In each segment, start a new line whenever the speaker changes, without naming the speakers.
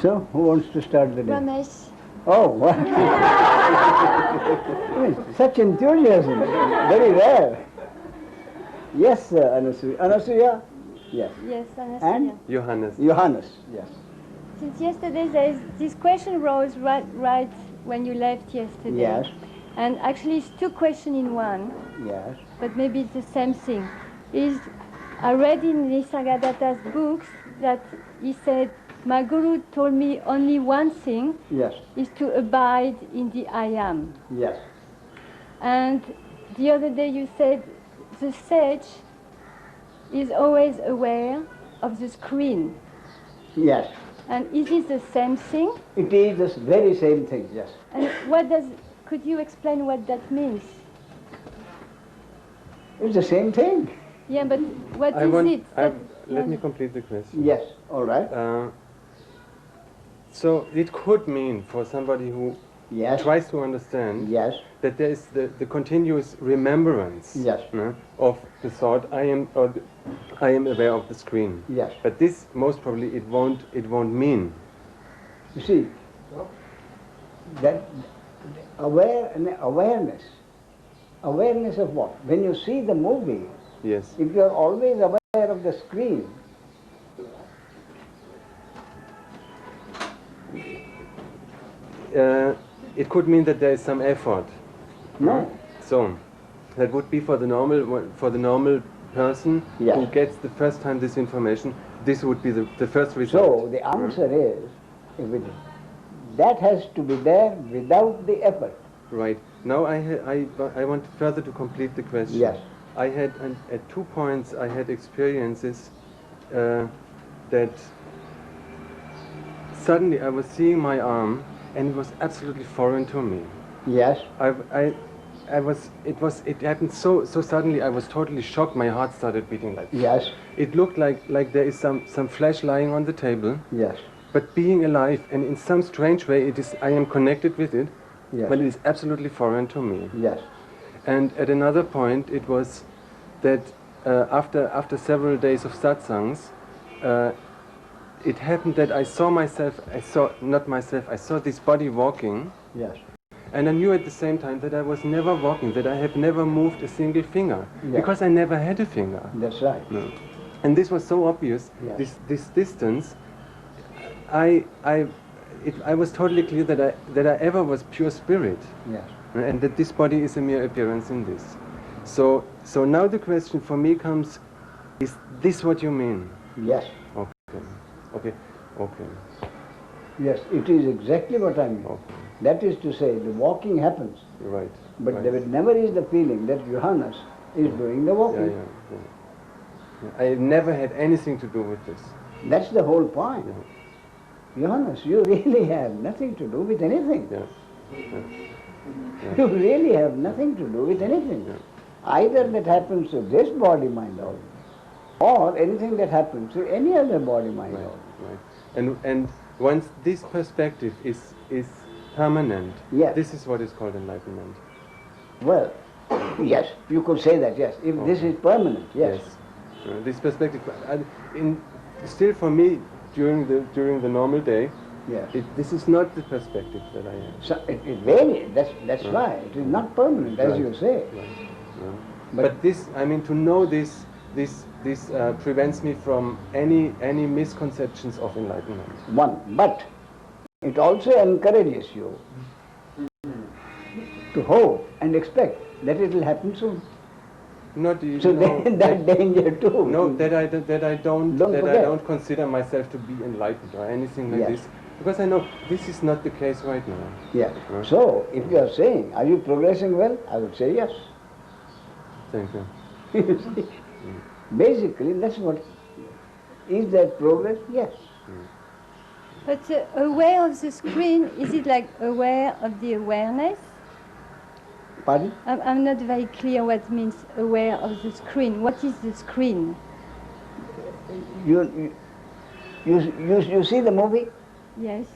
So, who wants to start the day?
Ramesh.
Oh, what? Such enthusiasm, very rare. Yes, Anasuya. Anasuya? Yes.
Yes, Anastasia.
And?
Johannes.
Johannes, yes.
Since yesterday, this question rose right when you left yesterday.
Yes.
And actually, it's two questions in one,
Yes.
but maybe it's the same thing. I read in Nisargadatta's books that he said, my guru told me only one thing,
Yes.
is to abide in the I am.
Yes.
And the other day you said the sage is always aware of the screen.
Yes.
And is it the same thing?
It is the very same thing, yes.
And could you explain what that means?
It's the same thing.
Yeah, but what is it?
Let me complete the question.
Yes, all right.
So it could mean for somebody who
Yes.
tries to understand
Yes.
that there is the continuous remembrance
Yes.
of the thought I am aware of the screen.
Yes.
But this most probably it won't mean.
You see, that awareness of what? When you see the movie,
Yes.
if you are always aware of the screen,
It could mean that there is some effort.
no.
So that would be for the normal person
Yes.
who gets the first time this information. This would be the first
So
result.
the answer is, that has to be there without the effort.
Right. Now I want further to complete the question.
Yes.
I had at 2 points I had experiences that suddenly I was seeing my arm and it was absolutely foreign to me.
Yes.
It happened so suddenly. I was totally shocked. My heart started beating like.
Yes.
It looked like there is some flesh lying on the table,
Yes.
but being alive, and in some strange way I am connected with it,
Yes.
but it is absolutely foreign to me.
Yes.
And at another point it was that after several days of satsangs, it happened that I saw this body walking,
Yes.
and I knew at the same time that I was never walking, that I have never moved a single finger,
Yeah.
because I never had a finger.
That's right.
No. And this was so obvious,
Yes.
this distance. I was totally clear that I ever was pure spirit,
Yes.
and that this body is a mere appearance in this. So now the question for me comes: is this what you mean?
Yes.
Okay.
Yes, it is exactly what I mean.
Okay.
That is to say, the walking happens,
Right.
but
right.
there never is the feeling that Johannes is doing the walking.
Yeah. I never had anything to do with this.
That's the whole point.
Yeah.
Johannes, you really have nothing to do with anything.
Yeah.
You really have nothing to do with anything.
Yeah.
Either that happens to this body-mind only, or anything that happens to any other body-mind
Right.
only.
Right. And once this perspective is permanent,
Yes.
this is what is called enlightenment.
Well, yes, you could say that, yes. If this is permanent, yes.
This perspective, still for me, during the normal day,
Yes.
this is not the perspective that I have.
So it varies, that's why. It is not permanent, as you say.
Right.
But-
But this, to know this prevents me from any misconceptions of enlightenment.
One, but it also encourages you to hope and expect that it will happen soon.
Not you
So
know,
then that danger too.
No, that I
Don't
I
forget.
don't consider myself to be enlightened or anything like
Yes.
this, because I know this is not the case right now.
Yes.
Right.
So if you are saying, are you progressing well? I would say yes.
Thank you.
You see, basically that's what, is that progress? Yes.
But aware of the screen, is it like aware of the awareness?
Pardon?
I'm not very clear what means aware of the screen. What is the screen?
You see the movie?
Yes.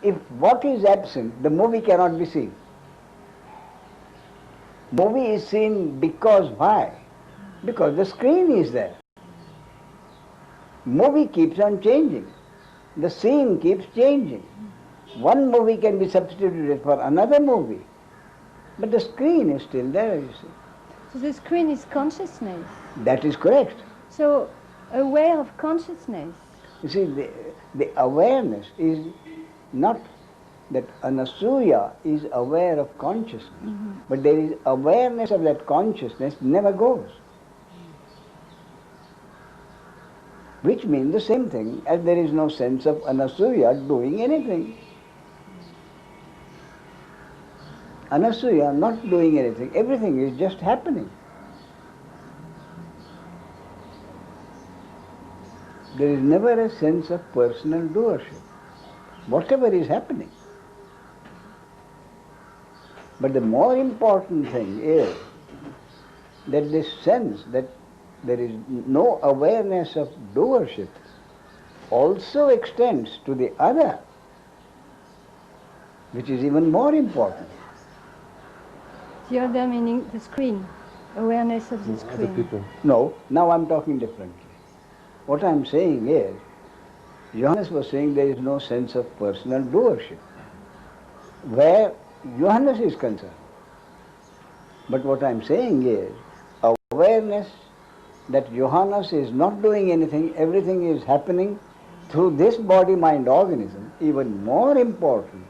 If what is absent, the movie cannot be seen. Movie is seen because why? Because the screen is there. movie keeps on changing. The scene keeps changing. One movie can be substituted for another movie. But the screen is still there, you see.
So the screen is consciousness.
That is correct.
So aware of consciousness.
You see, the awareness is not that Anasuya is aware of consciousness, but there is awareness of that consciousness never goes. Which means the same thing as there is no sense of Anasuya doing anything. Anasuya not doing anything, everything is just happening. There is never a sense of personal doership, whatever is happening. But the more important thing is that this sense that there is no awareness of doership also extends to the other, which is even more important.
The other meaning the screen, awareness of the
Other
screen.
people.
No, now I'm talking differently. What I'm saying is, Johannes was saying there is no sense of personal doership, where Johannes is concerned. But what I'm saying is, awareness that Johannes is not doing anything, everything is happening through this body-mind organism, even more important,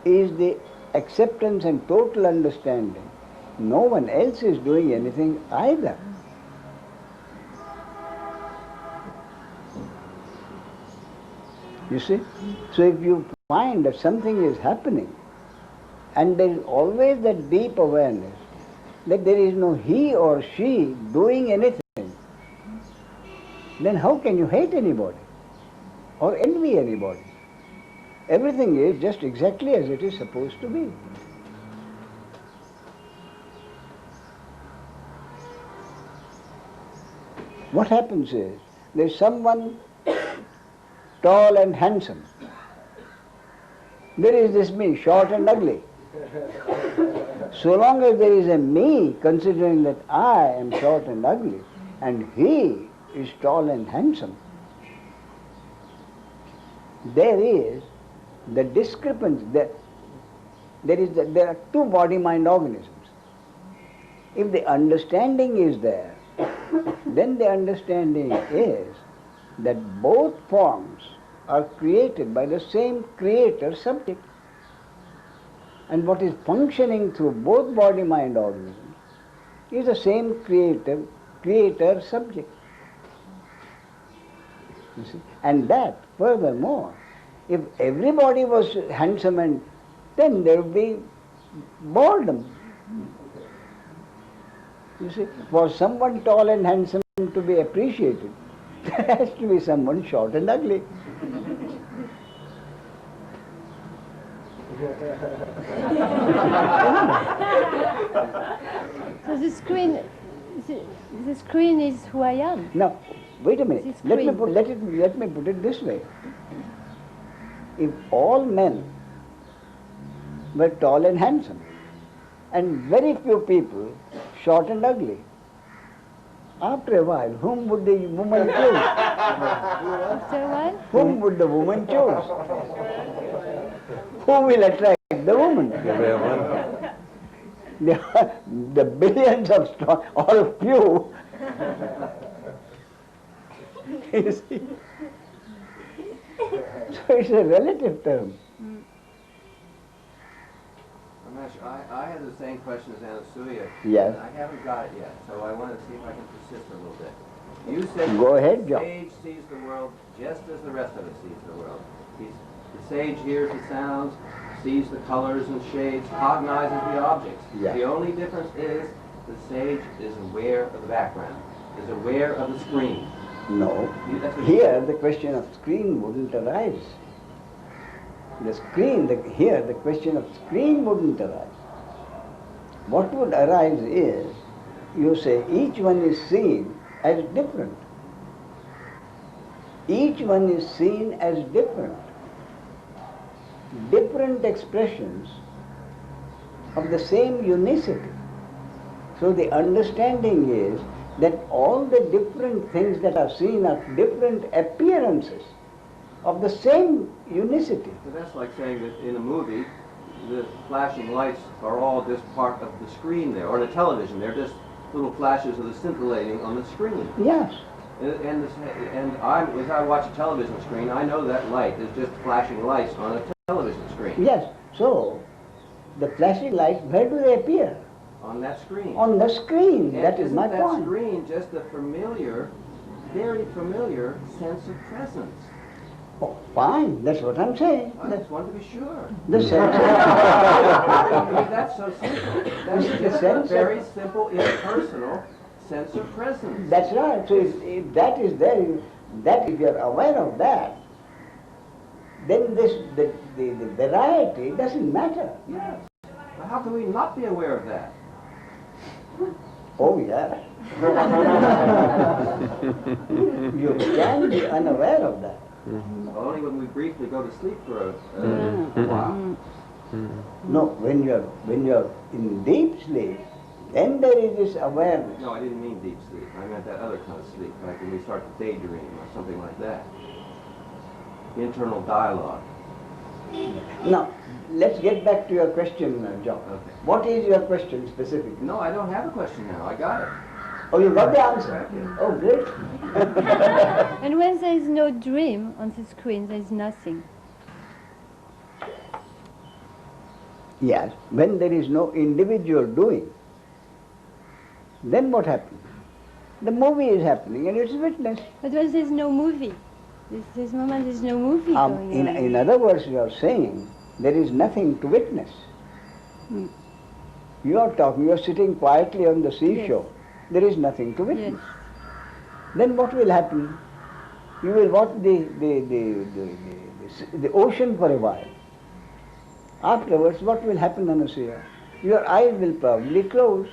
is the acceptance and total understanding. No one else is doing anything either. You see? So if you find that something is happening, and there is always that deep awareness that there is no he or she doing anything, then how can you hate anybody or envy anybody? Everything is just exactly as it is supposed to be. What happens is, there is someone tall and handsome. There is this me, short and ugly. So long as there is a me, considering that I am short and ugly, and he is tall and handsome, there is the discrepancy. There are two body-mind organisms. If the understanding is there, then the understanding is that both forms are created by the same creator-subject. And what is functioning through both body-mind organisms is the same creator-subject. You see? And that, furthermore, if everybody was handsome, and then there would be boredom. You see, for someone tall and handsome to be appreciated, there has to be someone short and ugly.
So the screen is who I am.
Now, wait a minute.
This
Let me
screen.
put it this way. If all men were tall and handsome, and very few people short and ugly, after a while, whom would the woman choose?
After a while?
Whom would the woman choose? Who will attract the woman? The billions of stars, or few. You see? So it's a relative term.
Ramesh, I had the same question as Anasuya.
Yes.
I haven't got it yet, so I want to see if I can persist a little bit. You said
Go ahead,
the
John.
sage sees the world just as the rest of us sees the world. The sage hears the sounds, sees the colors and shades, cognizes the objects.
Yeah.
The only difference is the sage is aware of the background, is aware of the screen.
No.
That's what
Here the question of screen wouldn't arise. Here the question of screen wouldn't arise. What would arise is, you say each one is seen as different. Each one is seen as different. Different expressions of the same unicity. So the understanding is that all the different things that are seen are different appearances of the same unicity.
So that's like saying that in a movie, the flashing lights are all just part of the screen there, or in a television, they're just little flashes of the scintillating on the screen.
Yes.
And as I watch a television screen, I know that light is just flashing lights on a television screen.
Yes. So, the flashing lights, where do they appear?
On that screen.
On the screen.
And
that is my
that
point.
Screen just a familiar, very familiar sense of presence.
Oh, fine. That's what I'm saying.
I just want to be sure.
The sense
I mean, that's so simple. That's
The
just a
sense
very simple, impersonal sense of presence.
That's right. So if that is there, if you are aware of that, then the variety doesn't matter.
Yes. But how can we not be aware of that?
Oh yeah. You can be unaware of that.
Only when we briefly go to sleep for a while.
No, when you are in deep sleep, then there is this awareness.
No, I didn't mean deep sleep. I meant that other kind of sleep, like when we start to daydream or something like that. Internal dialogue.
Now, let's get back to your question, John.
Okay.
What is your question specifically?
No, I don't have a question now. I got it.
Oh, you got the answer? Oh, great.
And when there is no dream on the screen, there is nothing.
Yes, when there is no individual doing, then what happens? The movie is happening and it's witnessed.
But when there is no movie, this moment there is no movie going on.
In other words, you are saying there is nothing to witness. You are talking, you are sitting quietly on the seashore.
Yes.
There is nothing to witness.
Yes.
Then what will happen? You will watch the ocean for a while. Afterwards, what will happen on a seer? Your eyes will probably close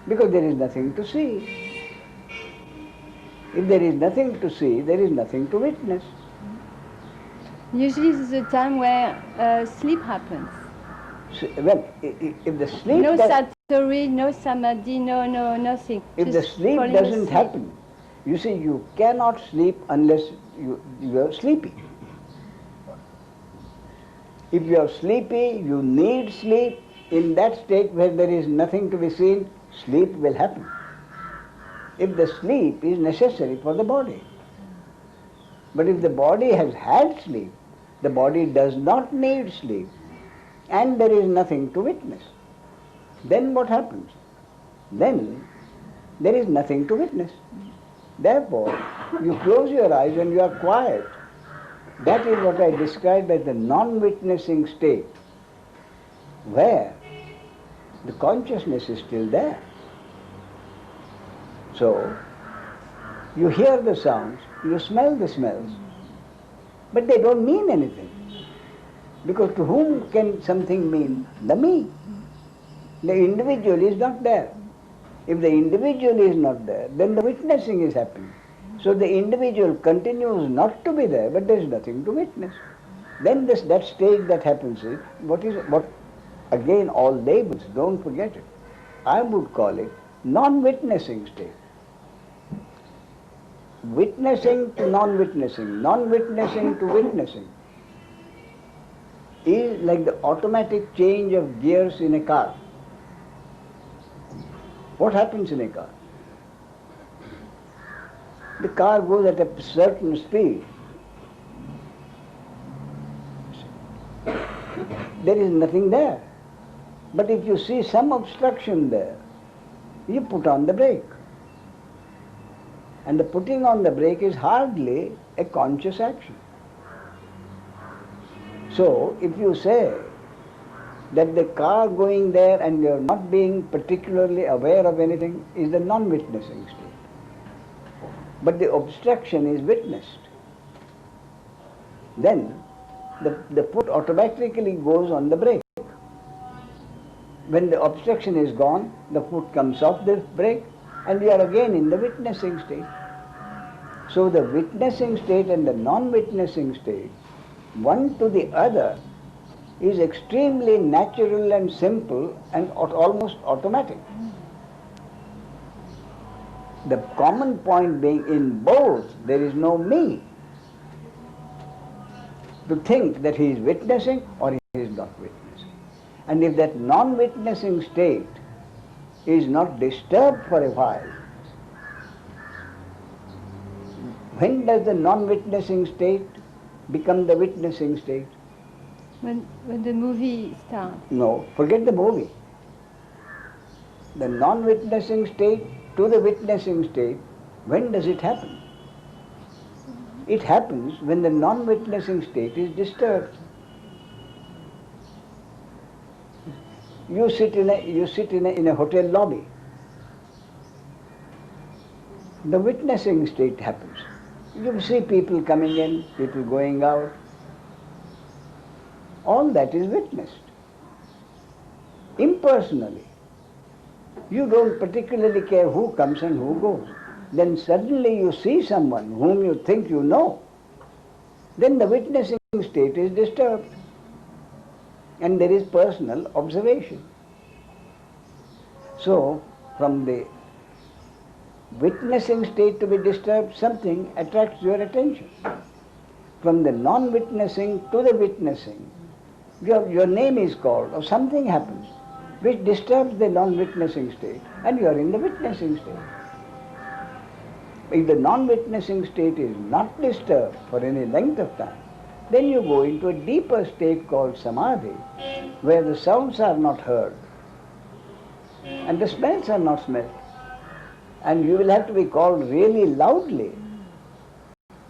because there is nothing to see. If there is nothing to see, there is nothing to witness.
Usually this is a time where sleep happens.
So, well, if the sleep
No satori, no samadhi, no nothing.
if the
Just
sleep
falling
doesn't
asleep.
happen, you see, you cannot sleep unless you are sleepy. If you are sleepy, you need sleep. In that state where there is nothing to be seen, sleep will happen. If the sleep is necessary for the body. But if the body has had sleep, the body does not need sleep, and there is nothing to witness, then what happens? Then there is nothing to witness. Therefore, you close your eyes and you are quiet. That is what I described as the non-witnessing state, where the consciousness is still there. So, you hear the sounds, you smell the smells, but they don't mean anything. Because to whom can something mean? The me. The individual is not there. If the individual is not there, then the witnessing is happening. So the individual continues not to be there, but there is nothing to witness. Then that stage that happens is, what again all labels, don't forget it. I would call it non-witnessing state. Witnessing to non-witnessing, non-witnessing to witnessing is like the automatic change of gears in a car. What happens in a car? The car goes at a certain speed. There is nothing there. But if you see some obstruction there, you put on the brake. And the putting on the brake is hardly a conscious action. So, if you say that the car going there and you are not being particularly aware of anything is the non-witnessing state. But the obstruction is witnessed. Then the foot automatically goes on the brake. When the obstruction is gone, the foot comes off the brake and we are again in the witnessing state. So the witnessing state and the non-witnessing state, one to the other, is extremely natural and simple and almost automatic. The common point being in both there is no me. To think that he is witnessing or he is not witnessing. And if that non-witnessing state is not disturbed for a while, when does the non-witnessing state become the witnessing state?
When the movie starts.
No, forget the movie. The non-witnessing state to the witnessing state, when does it happen? It happens when the non-witnessing state is disturbed. You sit in a hotel lobby. The witnessing state happens. You see people coming in, people going out. All that is witnessed. Impersonally. You don't particularly care who comes and who goes. Then suddenly you see someone whom you think you know. Then the witnessing state is disturbed. And there is personal observation. So, from the witnessing state to be disturbed, something attracts your attention. From the non-witnessing to the witnessing, your name is called or something happens which disturbs the non-witnessing state and you are in the witnessing state. If the non-witnessing state is not disturbed for any length of time, then you go into a deeper state called samadhi, where the sounds are not heard and the smells are not smelled. And you will have to be called really loudly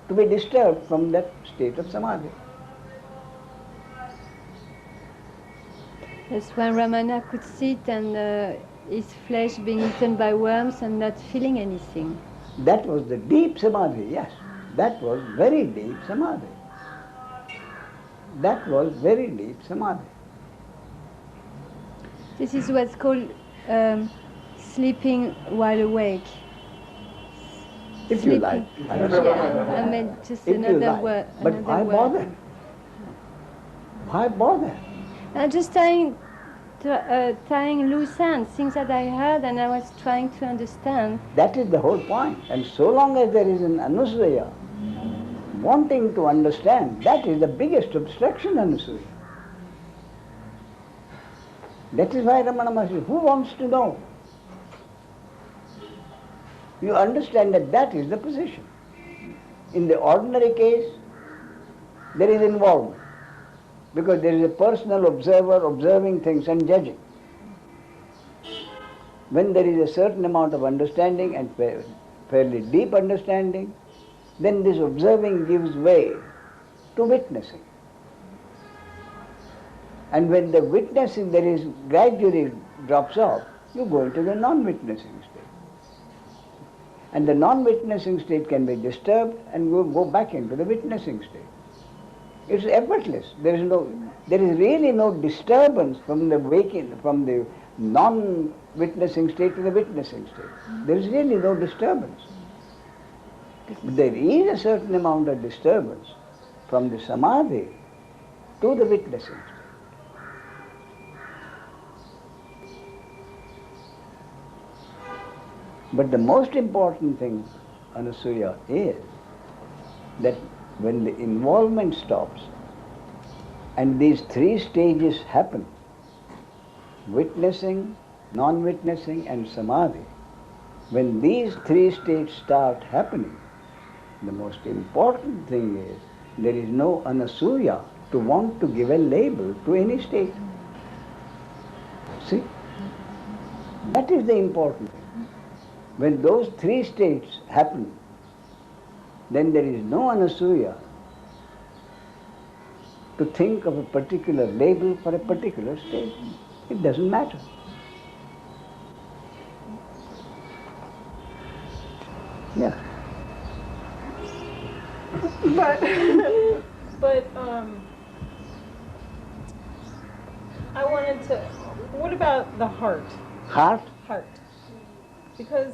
to be disturbed from that state of samadhi.
That's when Ramana could sit and his flesh being eaten by worms and not feeling anything.
That was the deep samadhi, yes. That was very deep samadhi. That was very deep samadhi.
This is what's called sleeping while awake.
If you like.
Yeah, I mean just
If
another
you like.
word.
But
another
why
word.
bother? Why bother?
I'm just tying loose ends, things that I heard and I was trying to understand.
That is the whole point. And so long as there is an anusaya, wanting to understand, that is the biggest obstruction, anusaya. That is why Ramana Maharshi, who wants to know? You understand that that is the position. In the ordinary case, there is involvement, because there is a personal observer observing things and judging. When there is a certain amount of understanding and fairly deep understanding, then this observing gives way to witnessing. And when the witnessing there is gradually drops off, you go into the non-witnessing state. And the non-witnessing state can be disturbed and go back into the witnessing state. It's effortless. There is really no disturbance from the non-witnessing state to the witnessing state. There is really no disturbance. But there is a certain amount of disturbance from the samadhi to the witnessing state. But the most important thing, Anasuya, is that when the involvement stops and these three stages happen, witnessing, non-witnessing and samadhi, when these three states start happening, the most important thing is there is no anasuya to want to give a label to any state. See? That is the important thing. When those three states happen, then there is no anasuya to think of a particular label for a particular state. It doesn't matter. Yeah.
But I wanted to. What about the heart?
Heart?
Heart, because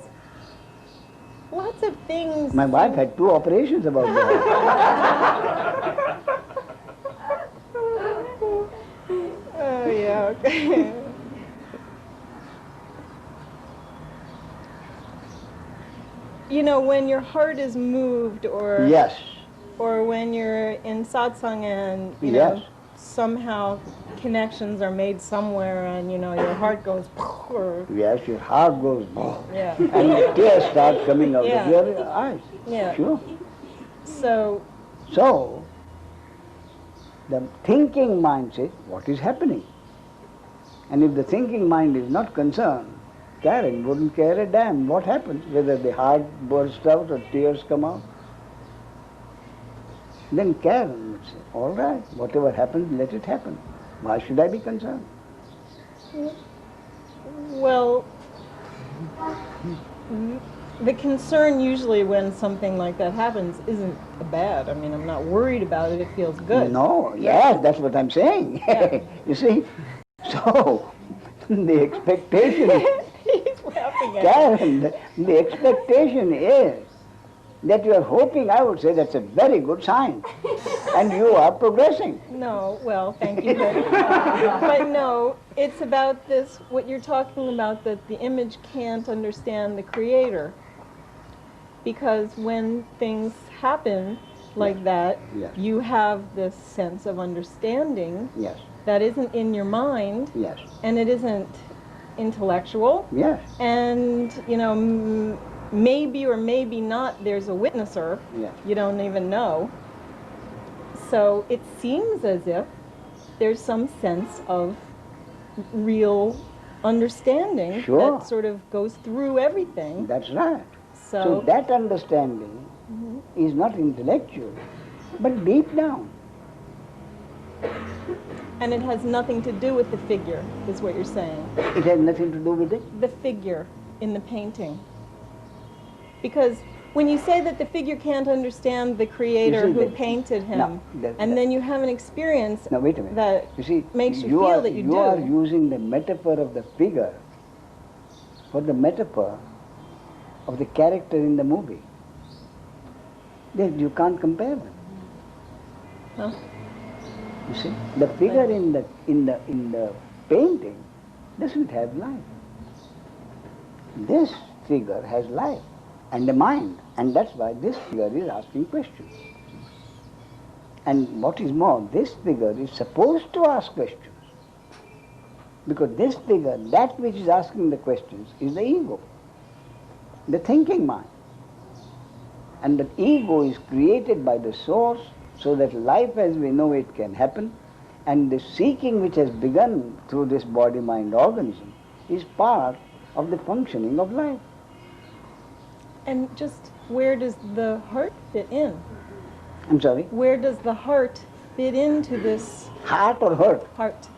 lots of things.
My wife had 2 operations about that.
Oh yeah. Okay. you know, when your heart is moved, or
Yes.
or when you're in satsang and you
Yes.
know somehow connections are made somewhere, and you know your heart goes, or
Yes, your heart goes,
yeah,
and the tears start coming out
Yeah.
of your eyes.
yeah.
Sure.
So
So, the thinking mind says, what is happening? And if the thinking mind is not concerned, Karen wouldn't care a damn what happens, whether the heart bursts out or tears come out. Then Karen would say, all right, whatever happens, let it happen. Why should I be concerned?
well, the concern usually when something like that happens isn't bad. I mean, I'm not worried about it. It feels good.
No, yes, that's what I'm saying.
Yeah.
You see? So, the expectation,
He's laughing at me.
Karen, the expectation is that you are hoping, I would say that's a very good sign. And you are progressing.
No, well, thank you, but no, it's about this, what you're talking about, that the image can't understand the creator. Because when things happen like that,
Yes.
you have this sense of understanding
Yes,
that isn't in your mind,
yes,
and it isn't intellectual,
yes,
and, you know, maybe or maybe not there's a witnesser,
yes.
you don't even know. So it seems as if there's some sense of real understanding
Sure.
that sort of goes through everything.
That's right.
So,
So that understanding is not intellectual, but deep down.
and it has nothing to do with the figure, is what you're saying.
It has nothing to do with it.
The figure in the painting. Because when you say that the figure can't understand the creator
see,
who
the-
painted him,
no,
and then you have an experience
Now wait a minute.
that
You see,
makes you feel that you do.
are using the metaphor of the figure for the metaphor of the character in the movie. You can't compare them.
Huh?
You see, the figure in the painting doesn't have life. This figure has life and a mind, and that's why this figure is asking questions. And what is more, this figure is supposed to ask questions, because this figure, that which is asking the questions, is the ego, the thinking mind. And that ego is created by the source so that life as we know it can happen, and the seeking which has begun through this body-mind organism is part of the functioning of life.
And just where does the heart fit in?
I'm sorry,
Where does the heart fit into this
heart or hurt?
heart?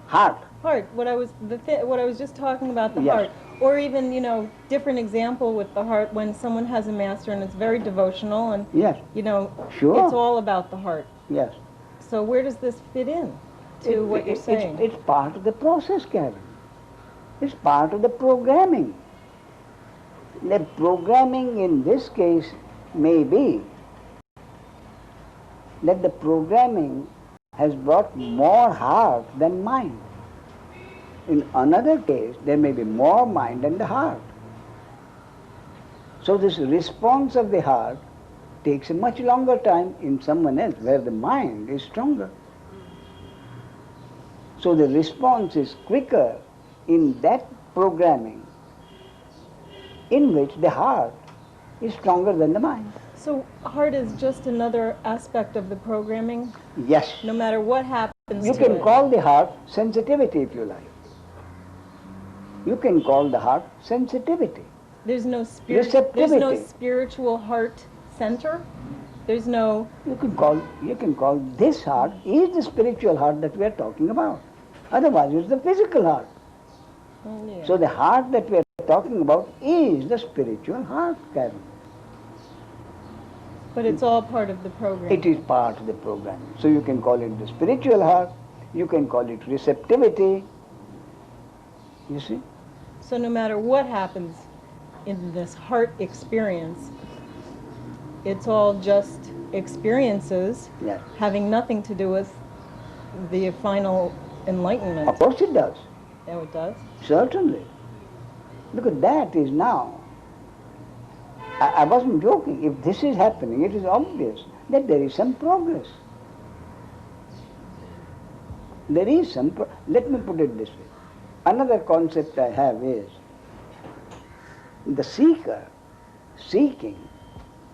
Heart.
Heart. What I was just talking about, the
Yes.
heart, or even, you know, different example with the heart when someone has a master and it's very devotional, and
Yes,
you know,
Sure.
it's all about the heart.
yes.
So where does this fit in to what you're saying?
It's part of the process, Karen. It's part of the programming. The programming in this case may be that the programming has brought more heart than mind. In another case, there may be more mind than the heart. So this response of the heart takes a much longer time in someone else where the mind is stronger. So the response is quicker in that programming in which the heart is stronger than the mind.
So heart is just another aspect of the programming,
Yes.
no matter what happens
You
to
can
it.
call the heart sensitivity if you like. You can call the heart sensitivity.
There's no there's no
Receptivity.
spiritual heart center. There's no
You can call this heart is the spiritual heart that we are talking about. Otherwise it's the physical heart.
yeah.
So the heart that we are talking about is the spiritual heart, Karen.
But it's all part of the program.
It is part of the program. So you can call it the spiritual heart, you can call it receptivity. You see?
So no matter what happens in this heart experience, it's all just experiences
Yes.
having nothing to do with the final enlightenment.
Of course it does.
Oh, it does?
Certainly. Because that is now I wasn't joking. If this is happening, it is obvious that there is some progress. There is some let me put it this way. Another concept I have is the seeker seeking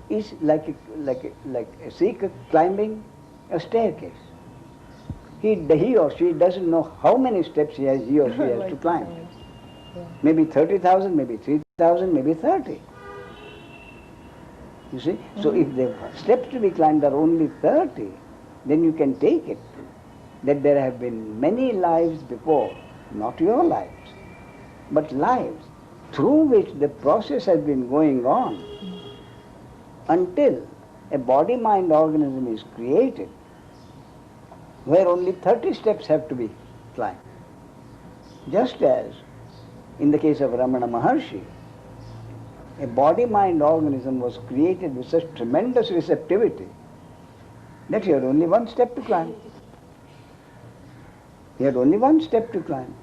is like a seeker climbing a staircase. He or she doesn't know how many steps he or she has to climb.
Yeah.
Maybe 30,000, maybe 3,000, maybe 30. You see? So if the steps to be climbed are only 30, then you can take it that there have been many lives before, not your lives, but lives through which the process has been going on until a body-mind organism is created where only 30 steps have to be climbed. Just as in the case of Ramana Maharshi, a body-mind organism was created with such tremendous receptivity that he had only one step to climb. He had only one step to climb.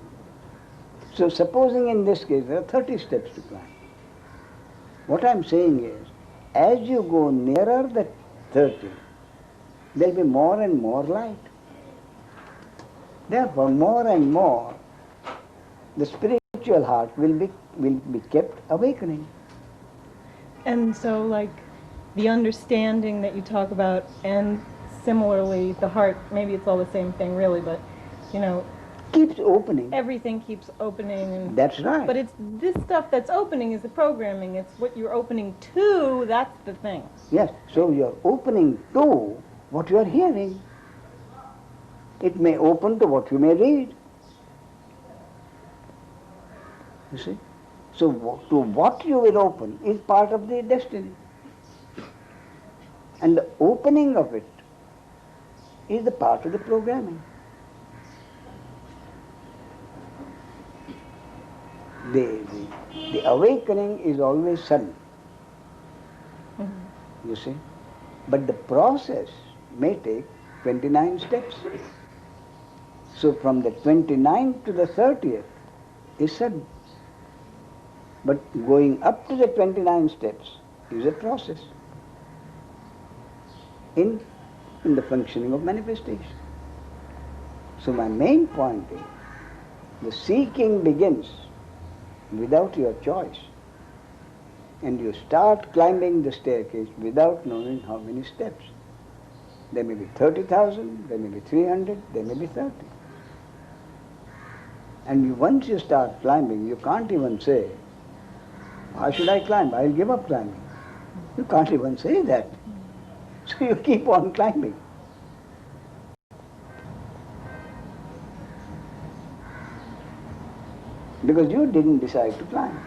So supposing in this case there are 30 steps to climb. What I am saying is, as you go nearer the 30, there will be more and more light. Therefore, more and more, the spiritual heart will be kept awakening.
And so, like, the understanding that you talk about, and similarly, the heart, maybe it's all the same thing really, but, you know,
Keeps opening.
everything keeps opening. And,
That's right.
but it's this stuff that's opening is the programming. It's what you're opening to, that's the thing.
Yes, so you're opening to what you are hearing. It may open to what you may read. You see? So to what you will open is part of the destiny. And the opening of it is the part of the programming. The awakening is always sudden. You see? But the process may take 29 steps. So from the 29th to the 30th is sudden. But going up to the 29 steps is a process in the functioning of manifestation. So my main point is, the seeking begins without your choice. And you start climbing the staircase without knowing how many steps. There may be 30,000, there may be 300, there may be 30. And once you start climbing, you can't even say, why should I climb? I'll give up climbing. You can't even say that. So you keep on climbing. Because you didn't decide to climb.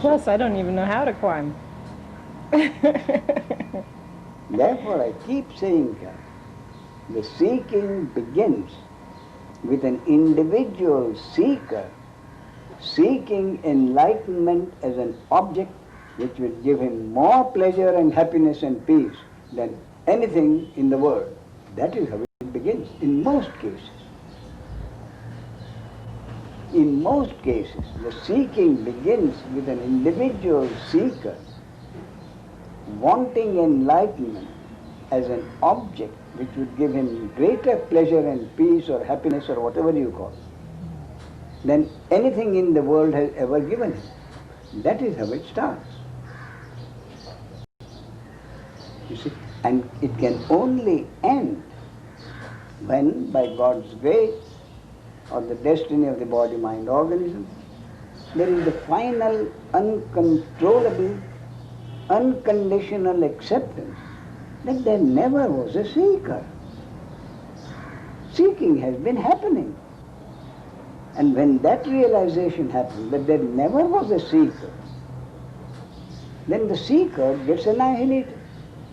Plus, I don't even know how to climb.
Therefore, I keep saying that the seeking begins with an individual seeker seeking enlightenment as an object which will give him more pleasure and happiness and peace than anything in the world. That is how it begins in most cases. In most cases, the seeking begins with an individual seeker wanting enlightenment as an object which would give him greater pleasure and peace or happiness or whatever you call it, than anything in the world has ever given him. That is how it starts. You see, and it can only end when, by God's grace, or the destiny of the body-mind organism, there is the final, uncontrollable, unconditional acceptance that there never was a seeker. Seeking has been happening. And when that realization happens, that there never was a seeker, then the seeker gets annihilated.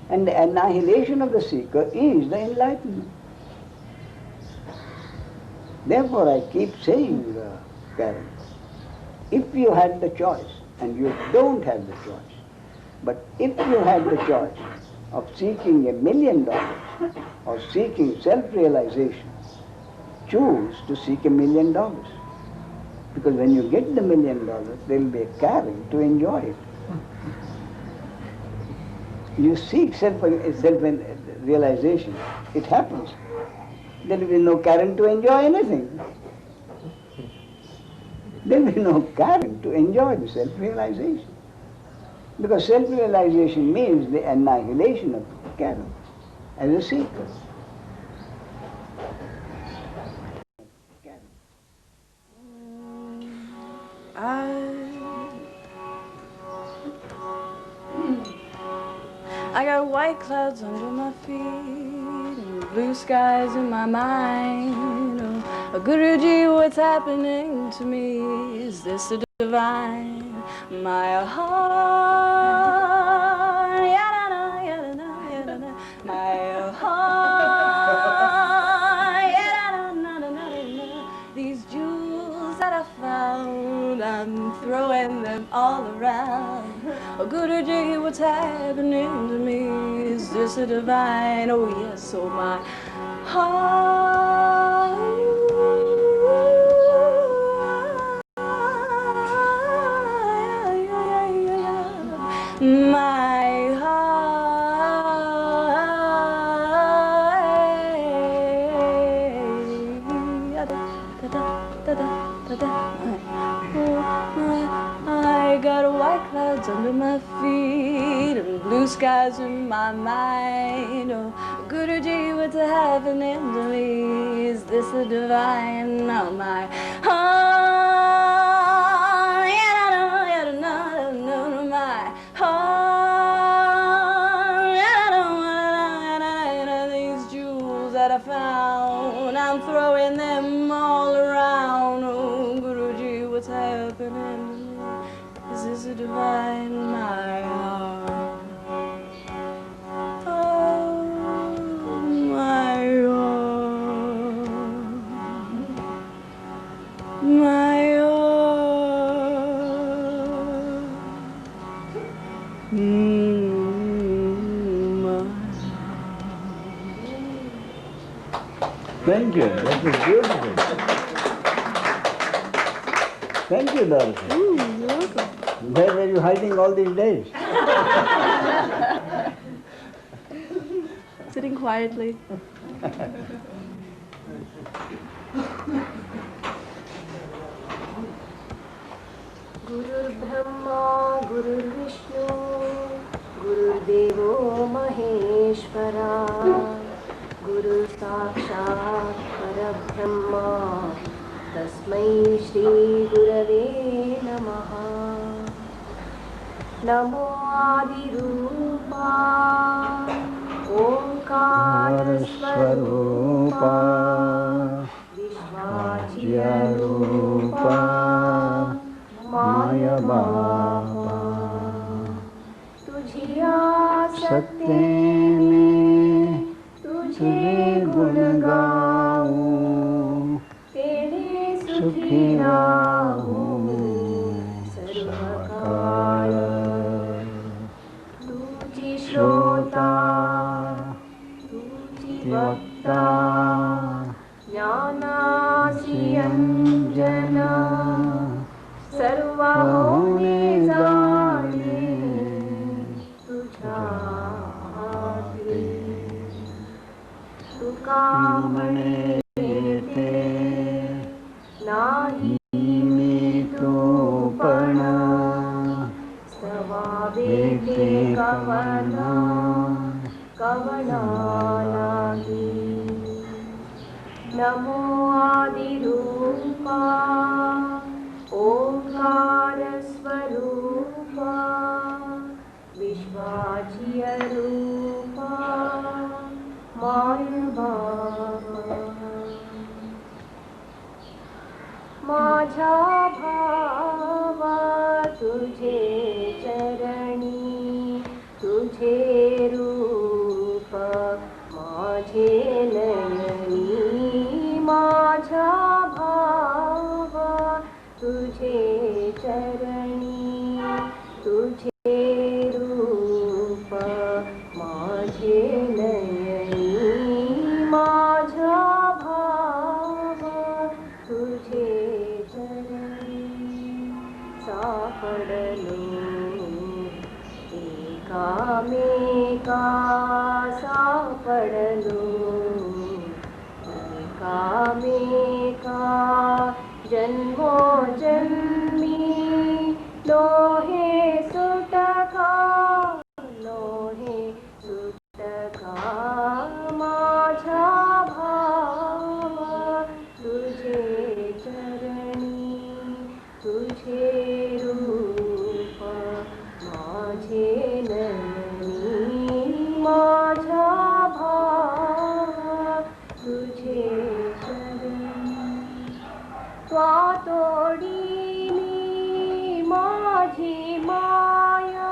And the annihilation of the seeker is the enlightenment. Therefore, I keep saying, Karen, if you had the choice, and you don't have the choice, but if you had the choice of seeking $1 million or seeking self-realization, choose to seek $1 million. Because when you get the $1 million, there will be a caring to enjoy it. You seek self-realization, it happens. There will be no caring to enjoy anything. There will be no caring to enjoy the self-realization. Because self-realization means the annihilation of caring as a seeker.
I got white clouds under my feet and blue skies in my mind. Oh, Guruji, what's happening to me? Is this the divine? My heart, yada, yada, yada, yada, my heart, yada, yada, yada, these jewels that I found, I'm throwing them all around. Oh, Guruji, what's happening to me? Is this a divine? Oh, yes, oh, my heart. My I got white clouds under my feet and blue skies in my mind. Oh, Guruji, what's happening to me? Is this a divine? Oh, my heart, my heart, these jewels that I found, I'm throwing them all around. Oh, Guruji, what's happening to me? Is this a divine? My heart, oh, my heart, my heart,
Thank you. That was beautiful. Thank you, Dorothy.
You're welcome.
Where were you hiding all these days?
Sitting quietly.
Gurur Brahma, Gurur Vishnu, Gurur Devo Maheshwara, Guru Sakshat Parabrahma, Tasmai Shri Gurave Namaha. Namo Adirupa, Omkara Swarupa, Vishvajya Rupa, Maya Baba. तुझी आसक्ति में तुझे गुण गाऊं, तेरे सुखी राहूं सर्वकाल। तुझी श्रोता, तुझी वक्ता, ज्ञानासी अंजना, सर्व होने जाणे तुझा हाती। तुका म्हणे ते नाही मी तो पण, स्वभावे ते कवना कवना लागी। नमो आदिरूपा, ओंकार स्वरूपा, विश्वाज्य रूपा, माय बाबा। माझा भावा तुझे चरणी, तुझे रूप माझे नयनी। माझा भावा तुझे चरणी, मेका जन्मो जन्मी लोहे सुटका लोहे सुटका माझा भाव तुझे चरणी तुझे रूप माझे नयनी माझा भाव तुझे चरणी त्वा तोडीनी माझी माया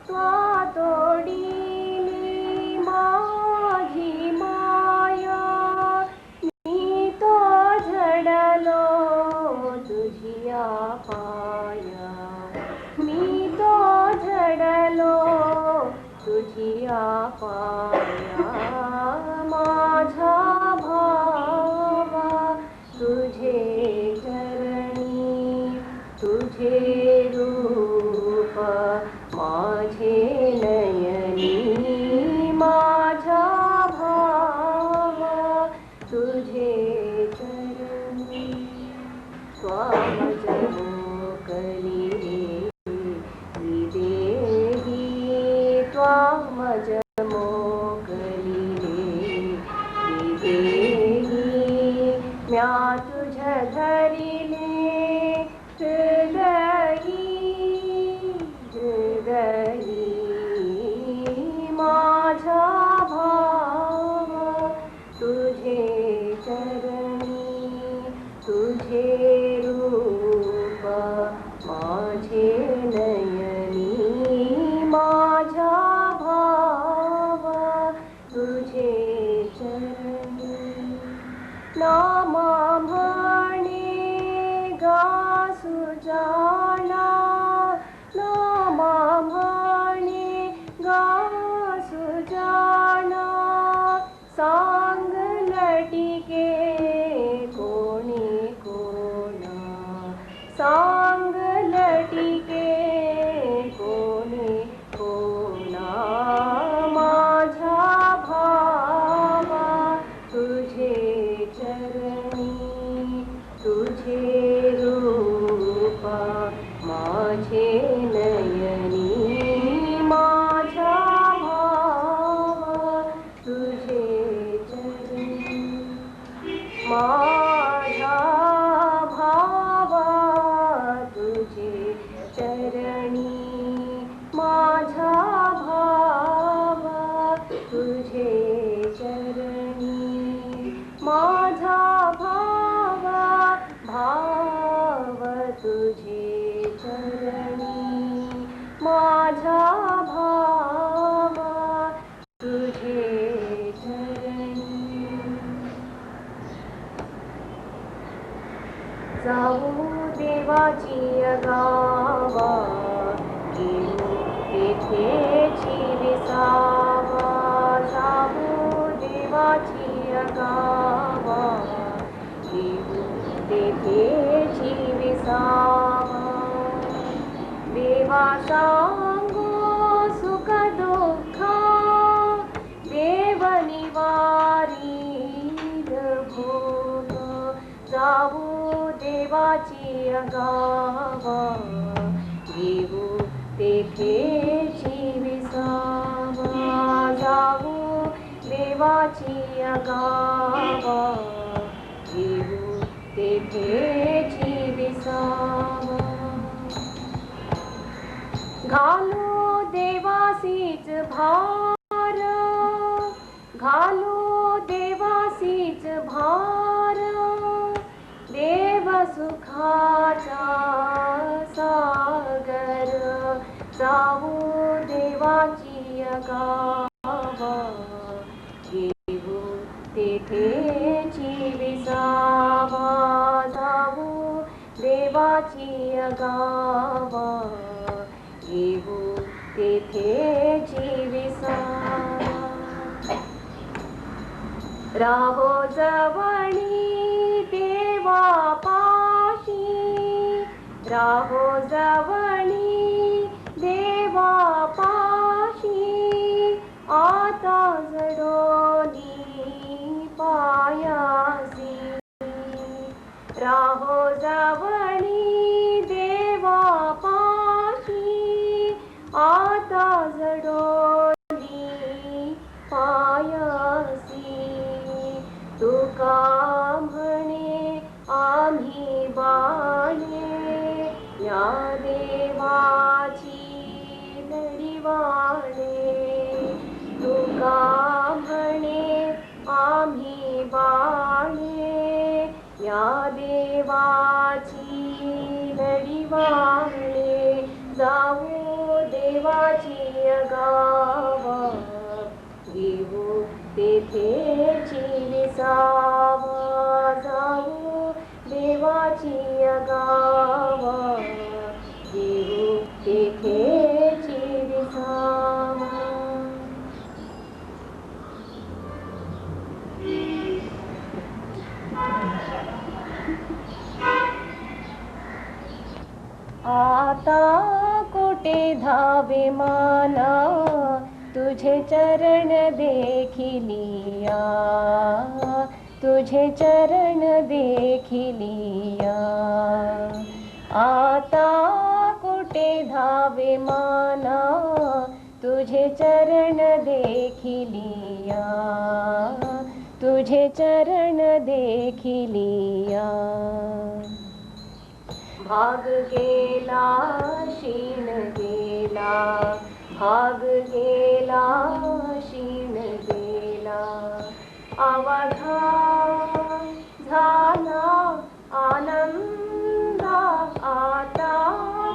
त्वा तोडीनी माझी माया मी तो झडलो तुझिया पाया मी तो झडलो तुझिया पाया माझा भावा तुझे चरणी तुझे रूप माझे नयनी माझा भावा तुझे चरणी स्वामजनो कलिले विदेही त्वामजमो कलिले विदेही म्या तुझ धरिले हृदयी हृदयी माझा भाव तुझे चरणी तुझे रूप माझे नयनी माझा भाव तुझे चरणी नामा म्हणे गा सुजाणा नामा म्हणे गा सुजाणा सांग लटिके कोणी कोणा सांग लटिके कोणी कोणा माझा भावा तुझे चरणी तुझे रूप माझे नयनी माझा भावा तुझे चरणी माझा भावा तुझे चरणी माझा भावा तुझे चरणी माझा भावा भाव तुझे चरणी माझा भावा तुझे चरणी जाऊ देवाची गावा घेऊ तेथेची विसावा जाऊ देवाची गावा घेऊ तेथेची विसावा देवा सांगो सुख दुःखा देव निवारी भोग जाऊ देवाची गावा घेऊ तेथेची विसावा जाऊ देवाची गावा घेऊ तेथेची विसावा घालो देवासीच भार घालो देवासीच भार देव सुखाचा सागर जाऊ देवाची गावा घेऊ तेथेची विसावा जाऊ देवाची गावा घेऊ तेथेची विसावा राहो जवणी देवापाशी राहो जवणी देवापाशी आता जडोनी पायासी राहो जवणी देवापाशी आता जडोली पायसी तुका म्हणे आम्ही बाणे या देवाची लढीवाणे तुका म्हणे आम्ही बाणे या देवाची लढीवाणे जाऊ देवाची गावा घेऊ तेथेची विसावा जाऊ देवाची गावा घेऊ तेथेची विसावा आता कोटे धावे माना तुझे चरण देखिलिया तुझे चरण देखिलिया आता कोटे धावे माना तुझे चरण देखिलिया तुझे चरण देखिलिया भाग गेला शीण गेला भाग गेला शीण गेला अवघा झाला आनंदा आता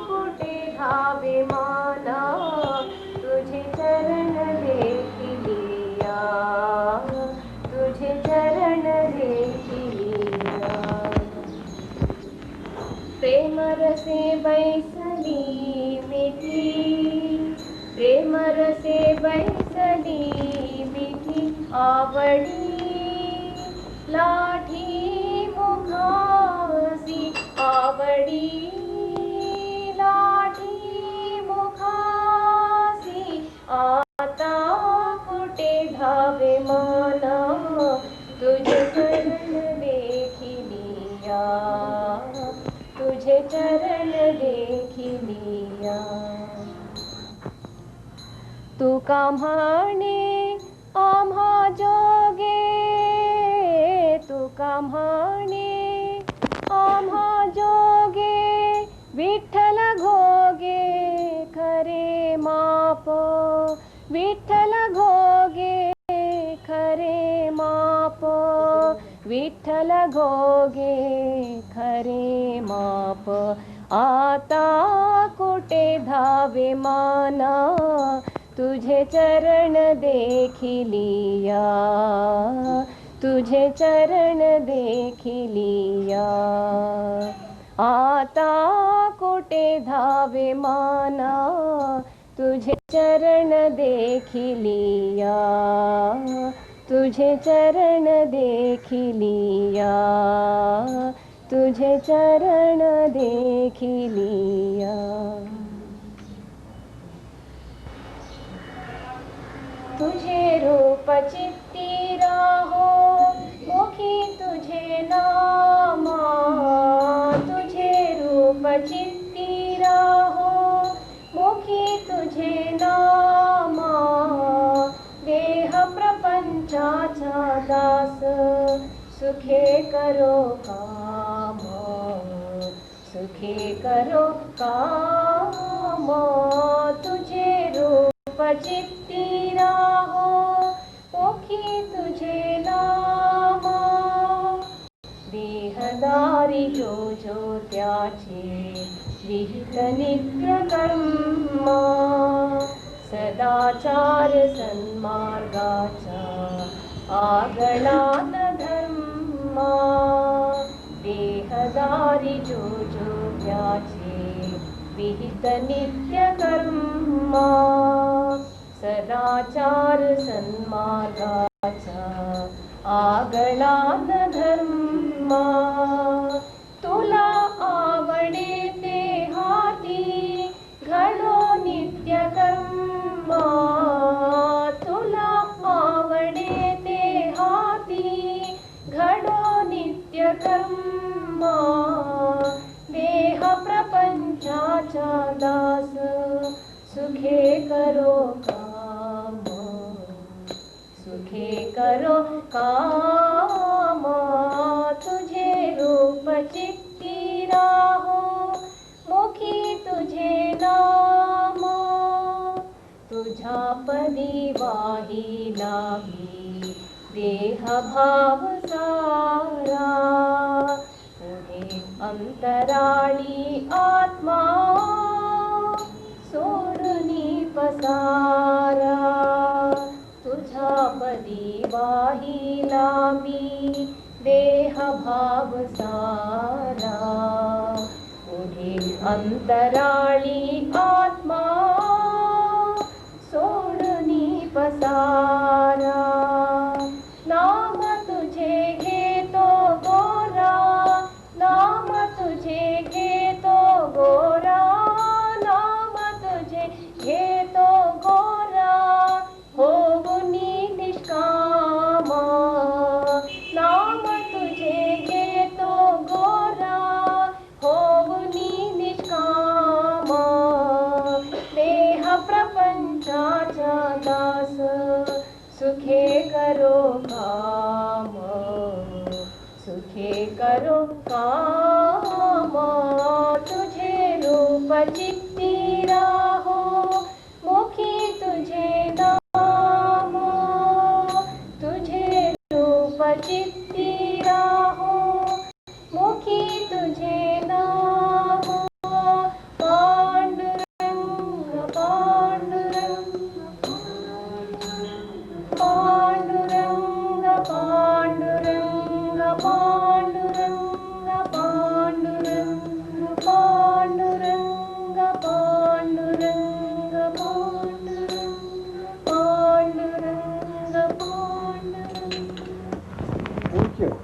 कुठे धावे माना तुझे चरण देखिलिया तुझे चरण देखिलिया प्रेम रसे बैसली मिठी प्रेम रसे बैसली मिठी आवडी लाठी मुखासी आवडी लाठी मुखासी आता कुठे धावे माना तुझे चरण देखिलिया तुझे चरण देखिलिया तू का म्हणे आम्हा जोगे तू का म्हणे आम्हा जोगे विठ्ठल घोगे खरे माप विठ्ठल घोगे खरे माप विठ्ठल घोगे खरे माप आता कोटे धावे माना तुझे चरण देखिलिया तुझे चरण देखिलिया आता कोटे धावे माना तुझे चरण देखिलिया तुझे चरण देखिलिया तुझे चरण देखिलिया तुझे रूप चित्ती राहो मुखी तुझे नामा तुझे रूप चित्ती राहो मुखी तुझे नामा देह प्रपंचाचा दास सुखे करो काम सुखे करो काम तुझे रूप चित्ती राहो मुखी तुझे नामा देहदारी जो जो त्याचे विहित नित्य कर्म सदाचार सन्मार्गाचा आगळा न धर्म देहदारी जो जो त्याचे विहित नित्य कर्म सदाचार सन्मार्गाचा आगळा न धर्म तुला आवडे ते हाती घडो नित्य कर्म तुला आवडे ते हाती घडो नित्य कर्म धर्मा देह प्रपंचाचा दास सुखे करो काम सुखे करो काम तुझे रूप चित्ती राहो मुखी तुझे नाम तुझा पदी वाही लाभी देह भाव सारा पुढे अंतराळी आत्मा सोडुनी पसारा तुझा पदी वाही लाभी देह भाव सारा पुढे अंतराळी आत्मा सोडुनी पसारा नाम तुझे घेतो गोरा नाम तुझे घेतो गोरा नाम तुझे घेतो गोरा होऊनी निष्कामा नाम तुझे घेतो गोरा होऊनी निष्कामा देह प्रपंचाचा दास सुखे करो काम सुखे करो काम तुझे रूप चित्ती राहो मुखी तुझे नाम तुझे रूप चित्ती राहो मुखी तुझे नाम Pandurang Pandurang Pandurang Pandurang Pandurang Pandurang Pandurang Pandurang Pandurang Pandurang
Thank you.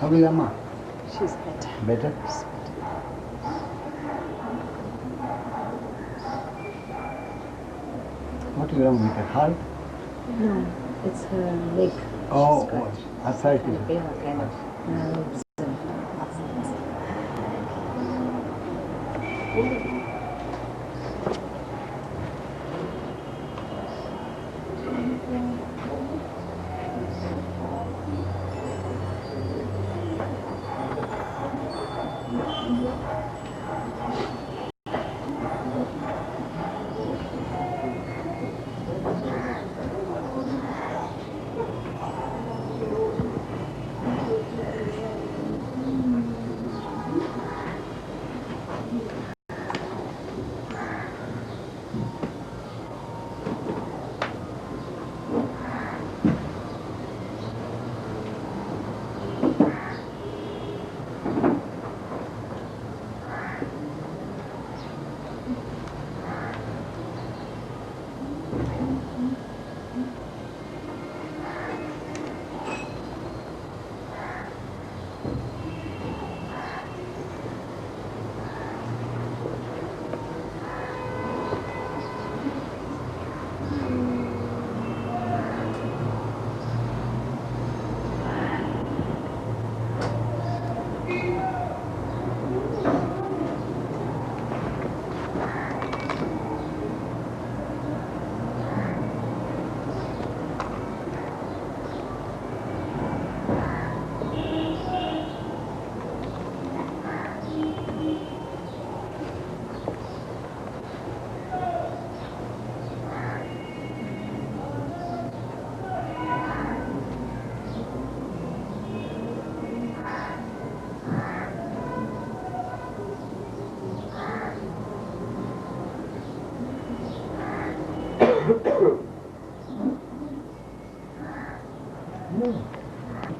How is Amma?
She's better.
Better? What is wrong with her heart?
No, it's her leg.
Oh,
She's got
arthritis.
kind of nerves and muscles.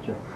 Sure.